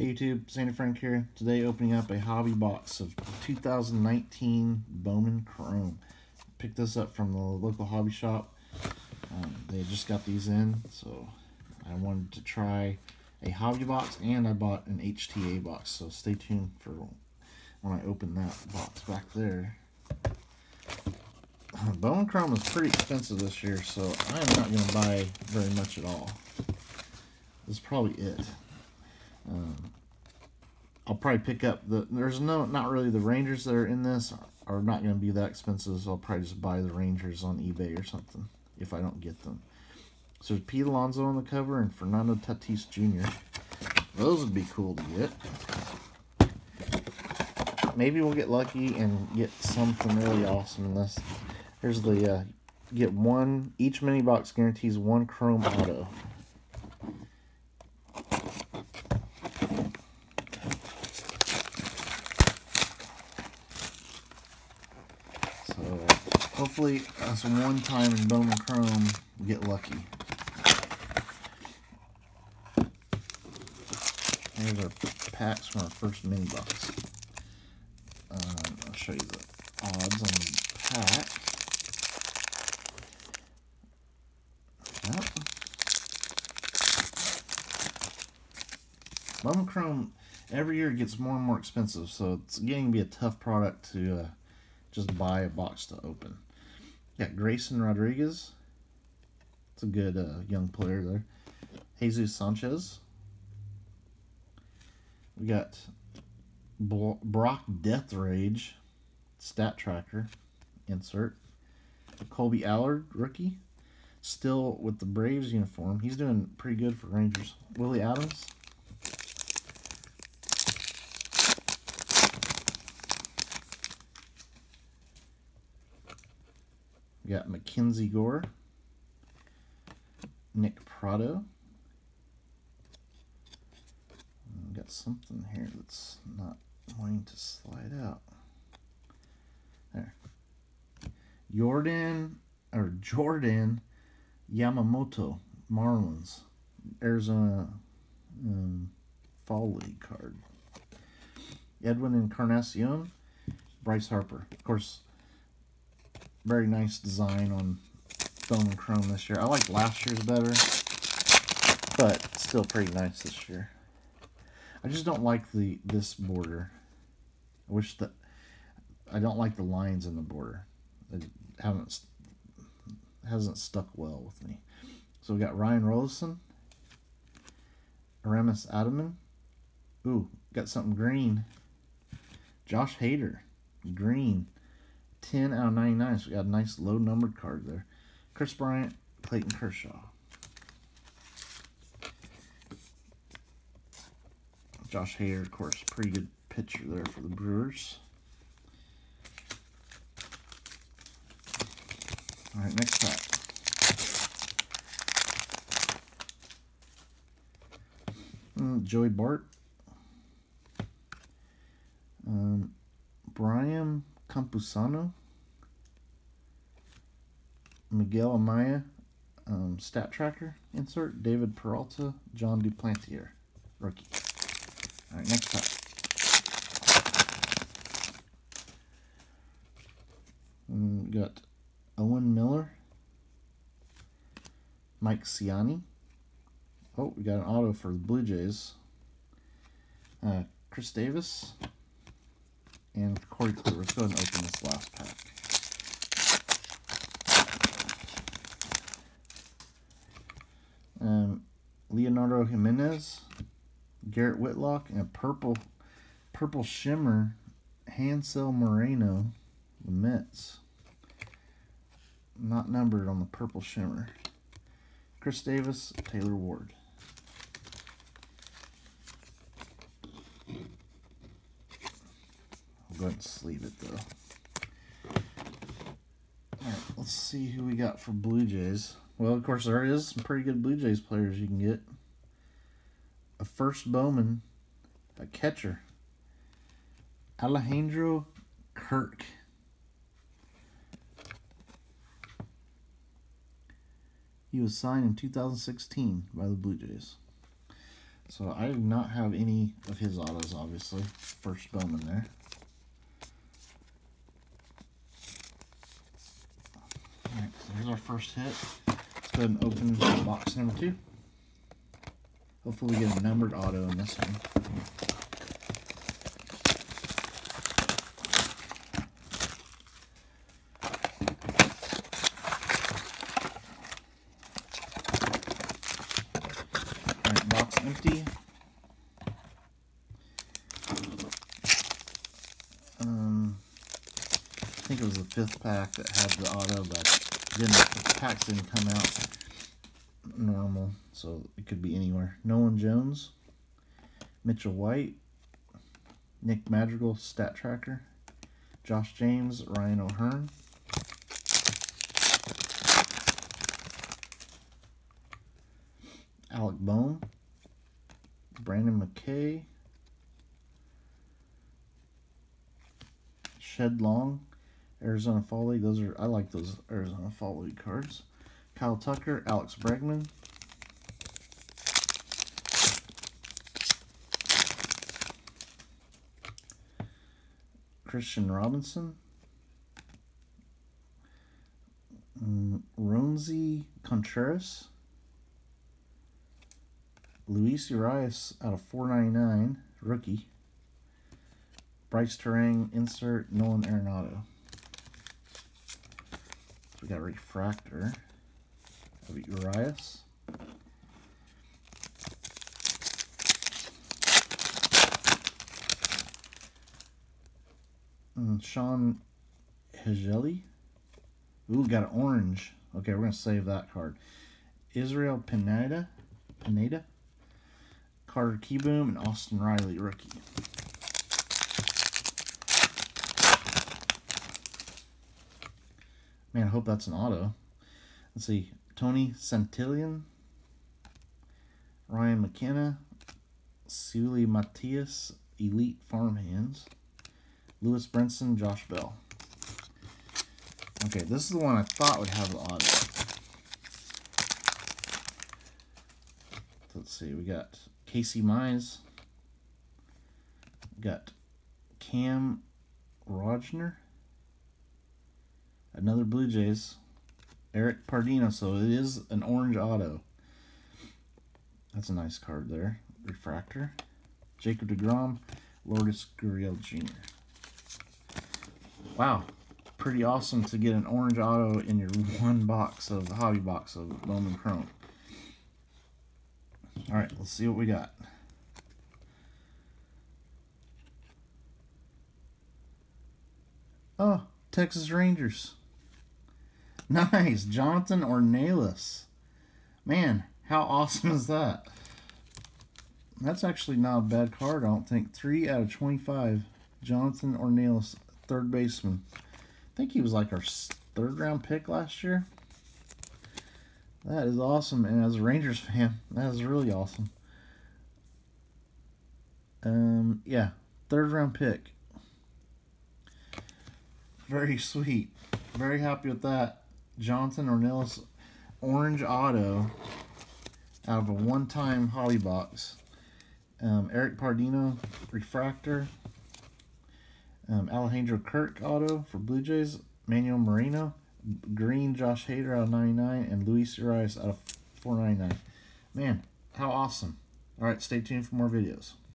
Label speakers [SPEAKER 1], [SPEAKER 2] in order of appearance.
[SPEAKER 1] Hey YouTube, Sandy Frank here. Today opening up a hobby box of 2019 Bowman Chrome. Picked this up from the local hobby shop. They just got these in, so I wanted to try a hobby box, and I bought an HTA box, so stay tuned for when I open that box back there. Bowman Chrome is pretty expensive this year, so I am not going to buy very much at all. This is probably it. I'll probably pick up not really the Rangers that are in this are not going to be that expensive, so I'll probably just buy the Rangers on eBay or something if I don't get them. So there's Pete Alonso on the cover and Fernando Tatis Jr. Those would be cool to get. Maybe we'll get lucky and get something really awesome in this. Here's the get one, each mini box guarantees one Chrome auto. So hopefully that's one time in Bowman Chrome we'll get lucky. Here's our packs from our first mini box. I'll show you the odds on the pack. Yep. Bowman Chrome every year gets more and more expensive, so it's getting to be a tough product to just buy a box to open. Got Grayson Rodriguez. It's a good young player there. Jesus Sanchez. We got Brock Death Rage stat tracker insert. Colby Allard, rookie, still with the Braves uniform. He's doing pretty good for Rangers. Willie Adams. We got Mackenzie Gore, Nick Prado. We got something here that's not wanting to slide out. There. Jordan Yamamoto, Marlins, Arizona Fall League card. Edwin Encarnacion, Bryce Harper. Of course, very nice design on Bowman Chrome this year. I like last year's better, but still pretty nice this year. I just don't like this border. I wish that I don't like the lines in the border. It hasn't stuck well with me. So we got Ryan Rollison, Aramis Adaman. Ooh, got something green. Josh Hader, green. 10 out of 99. So we got a nice low numbered card there. Chris Bryant, Clayton Kershaw. Josh Hader, of course, pretty good pitcher there for the Brewers. All right, next pack. Joey Bart. Brian Campusano. Miguel Amaya, stat tracker insert. David Peralta, John Duplantier, rookie. All right, next pack. We got Owen Miller, Mike Ciani. Oh, we got an auto for the Blue Jays. Chris Davis and Corey Kluber. Let's go ahead and open this last pack. Leonardo Jimenez, Garrett Whitlock, and a purple shimmer Hansel Moreno, the Mets. Not numbered on the purple shimmer. Chris Davis, Taylor Ward. I'll go ahead and sleeve it though. Alright, let's see who we got for Blue Jays. Well, of course, there is some pretty good Blue Jays players you can get. A first Bowman, a catcher, Alejandro Kirk. He was signed in 2016 by the Blue Jays. So So I did not have any of his autos, obviously. First Bowman there. Alright, so here's our first hit. Let's go ahead and open box number 2. Hopefully we get a numbered auto in this one. Alright, box empty. I think it was the 5th pack that had the auto, but the packs didn't come out normal, so it could be anywhere. Nolan Jones, Mitchell White, Nick Madrigal, Stat Tracker, Josh James, Ryan O'Hearn, Alec Bowman, Brandon McKay, Shed Long, Arizona Fall League. I like those Arizona Fall League cards. Kyle Tucker, Alex Bregman, Christian Robinson, Ronzi Contreras, Luis Urias out of 499, rookie. Bryce Terang, insert, Nolan Arenado. So we got a refractor of Urias. Sean Hegeli. Ooh, got an orange. Okay, we're going to save that card. Israel Pineda. Carter Keyboom, and Austin Riley, rookie. Man, I hope that's an auto. Let's see. Tony Santillan, Ryan McKenna, Sully Matias, Elite Farmhands, Lewis Brinson, Josh Bell. Okay, this is the one I thought would have the auto. Let's see. We got Casey Mize. We got Cam Rogner. Another Blue Jays. Eric Pardino, so it is an orange auto. That's a nice card there. Refractor. Jacob deGrom, Lourdes Gurriel Jr. Wow, pretty awesome to get an orange auto in your one box of the hobby box of Bowman Chrome. All right, let's see what we got. Oh, Texas Rangers. Nice, Jonathan Ornelas. Man, how awesome is that? That's actually not a bad card, I don't think. 3 out of 25. Jonathan Ornelas, third baseman. I think he was like our 3rd round pick last year. That is awesome, and as a Rangers fan, that is really awesome. Yeah, 3rd round pick. Very sweet. Very happy with that. Jonathan Ornelas, orange auto out of a one-time hobby box. Eric Pardino, refractor. Alejandro Kirk auto for Blue Jays. Manuel Moreno, green Josh Hader out of 99, and Luis Urias out of 499. Man, how awesome. All right, stay tuned for more videos.